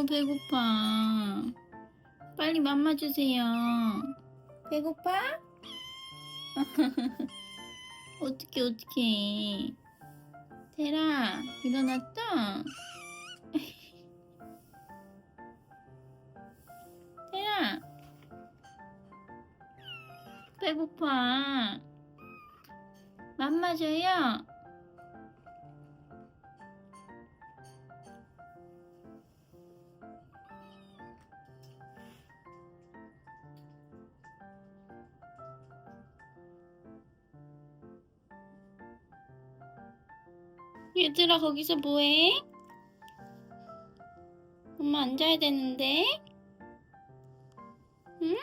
배고파. 빨리 맘마 주세요. 배고파? 어떡해. 테라, 일어났다? 테라, 배고파. 맘마 줘요. 얘들아, 거기서 뭐해? 엄마 앉아야 되는데? 응?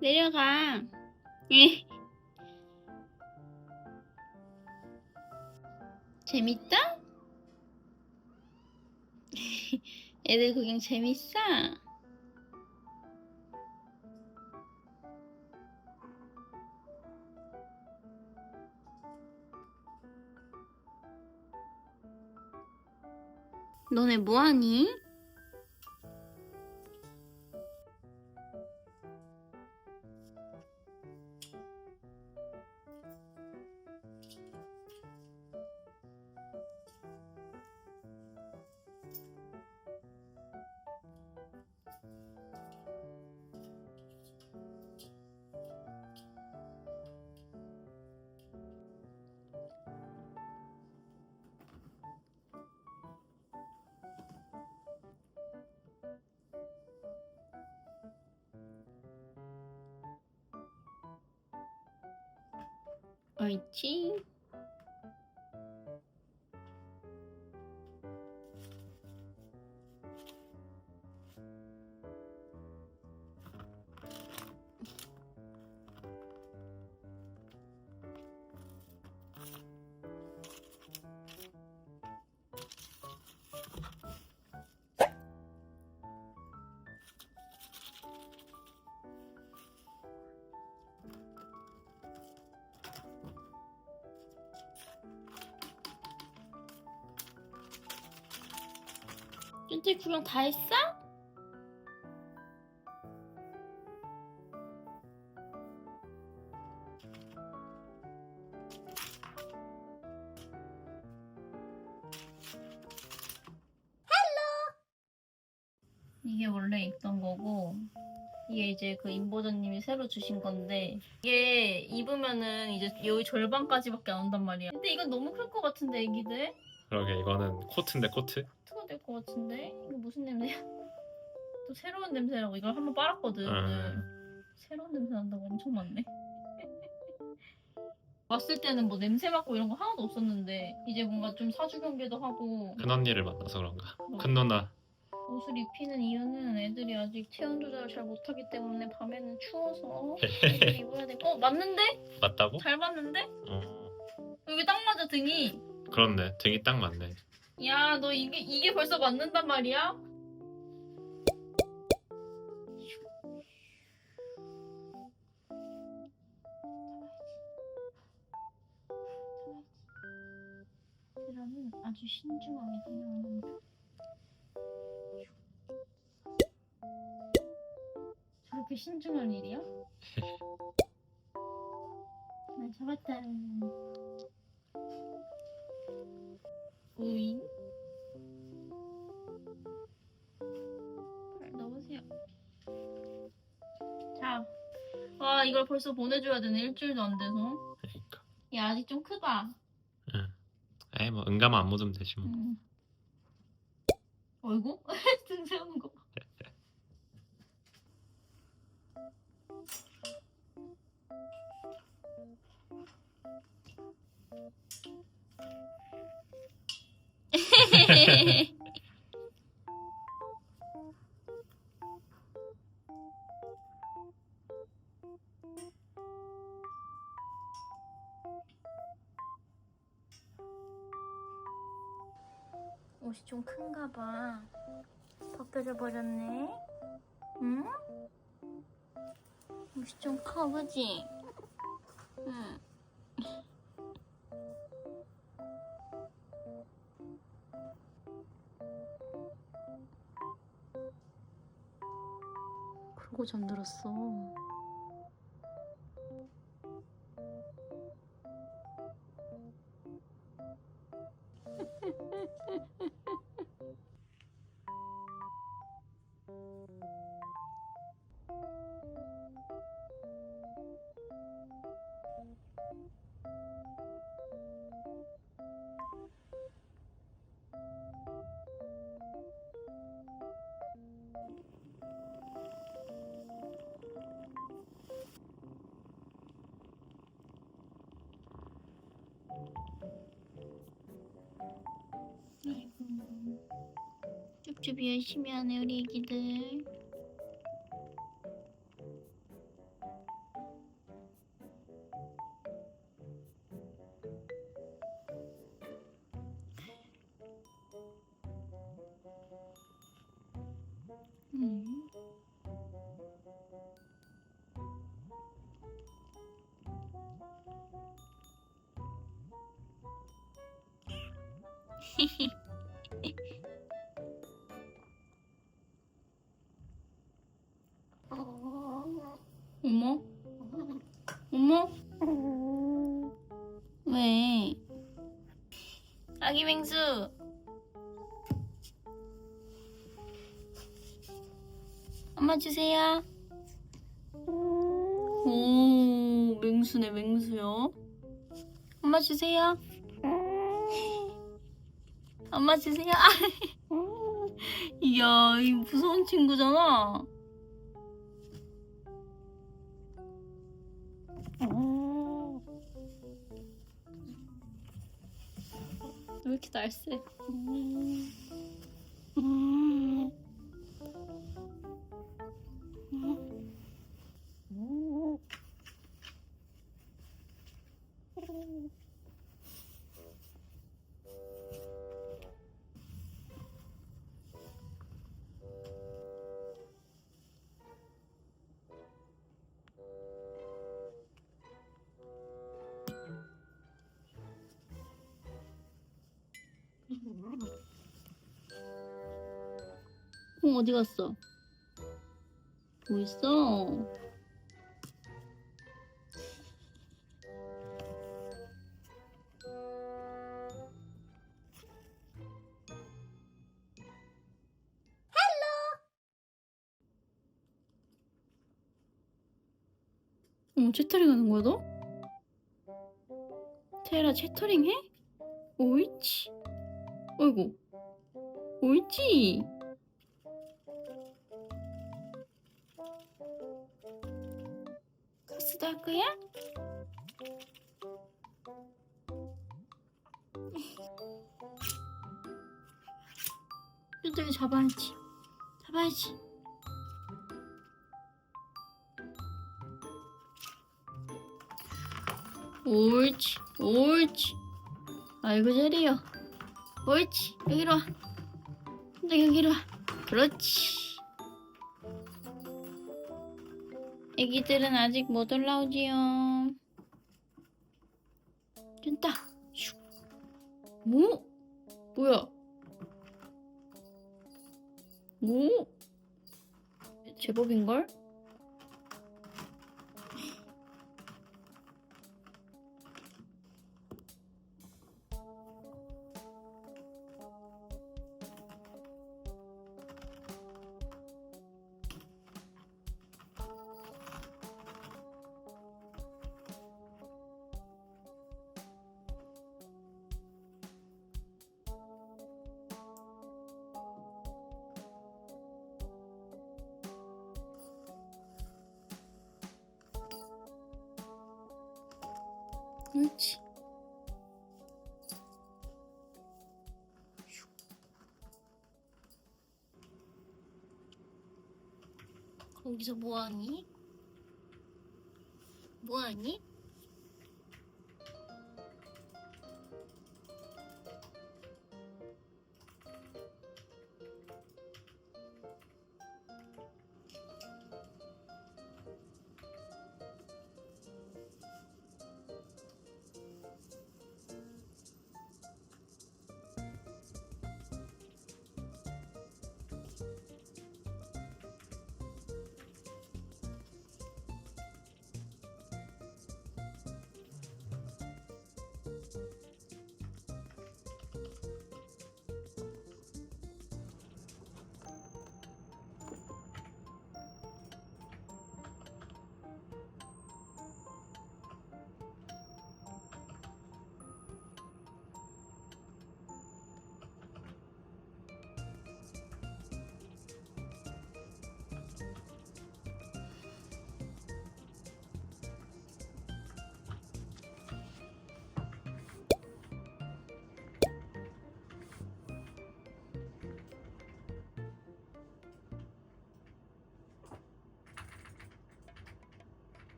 내려가. 재밌다? 애들 구경 재밌어? 너네 뭐하니? 옳지. 쫀쫀이 구경 다 했어? 이게 원래 있던 거고, 이게 이제 그 임보전님이 새로 주신 건데, 이게 입으면은 이제 여기 절반까지밖에 안 온단 말이야. 근데 이건 너무 클 것 같은데, 애기들? 그러게, 이거는 코트인데 코트? 코트가 될 것 같은데? 이거 무슨 냄새야? 또 새로운 냄새라고 이걸 한번 빨았거든. 새로운 냄새 난다고 엄청 많네. 왔을 때는 뭐 냄새 맡고 이런 거 하나도 없었는데 이제 뭔가 좀 사주 경계도 하고. 큰언니를 만나서 그런가? 큰 누나. 옷을 입히는 이유는 애들이 아직 체온 조절을 잘 못하기 때문에 밤에는 추워서 옷을 입어야 돼. 맞는데? 맞다고? 잘 맞는데? 여기 딱 맞아, 등이. 그렇네, 등이 딱 맞네. 야, 너 이게 벌써 맞는단 말이야? 테라는 아주 신중하게 사냥합니다. 저렇게 신중한 일이야? 나 잡았다. 오잉? 잘 넣으세요. 자, 와, 이걸 벌써 보내줘야 되네. 일주일도 안 돼서. 그러니까. 야, 아직 좀 크다. 응. 에이, 뭐 응가만 안 묻으면 되지 뭐. 어이구? 등 세우는 거 봐. 옷이 좀 큰가 봐. 벗겨져 버렸네. 응? 옷이 좀 커, 그지? 응. 자고 잠들었어. 아이고, 쭈쭈비 열심히 하네 우리 애기들. 음. 어머? 어머? 왜? 아기 맹수. 엄마 주세요. 오, 맹수네 맹수요. 엄마 주세요. 엄마 주세요. 이야, 이 무서운 친구잖아. 왜 이렇게 날쌔? 어디 갔어? 뭐 있어? 채터링 하는 거야, 너? 테라 채터링 해? 옳지. 어이구. 옳지. 카스도 할 거야? 뚜뚜기 잡아야지. 잡아야지. 옳지. 옳지. 아이고 잘해요. 옳지. 여기로 와. 여기로 와. 그렇지. 애기들은 아직 못 올라오지요. 준다. 슉. 뭐? 뭐야? 뭐? 제법인걸? 옳지. 거기서 뭐하니? 뭐하니?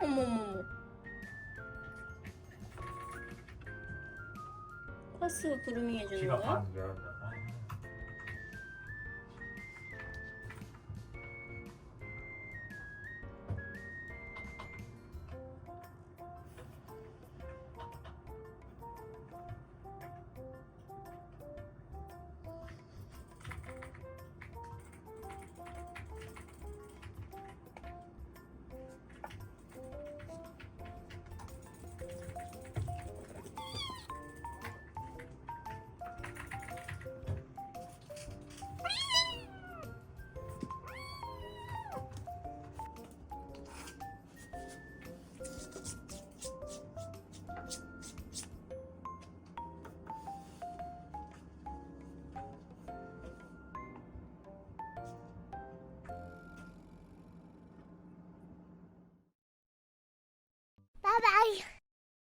어머머머. 파스 그루밍 해주는 키가 거야? 반 열었나?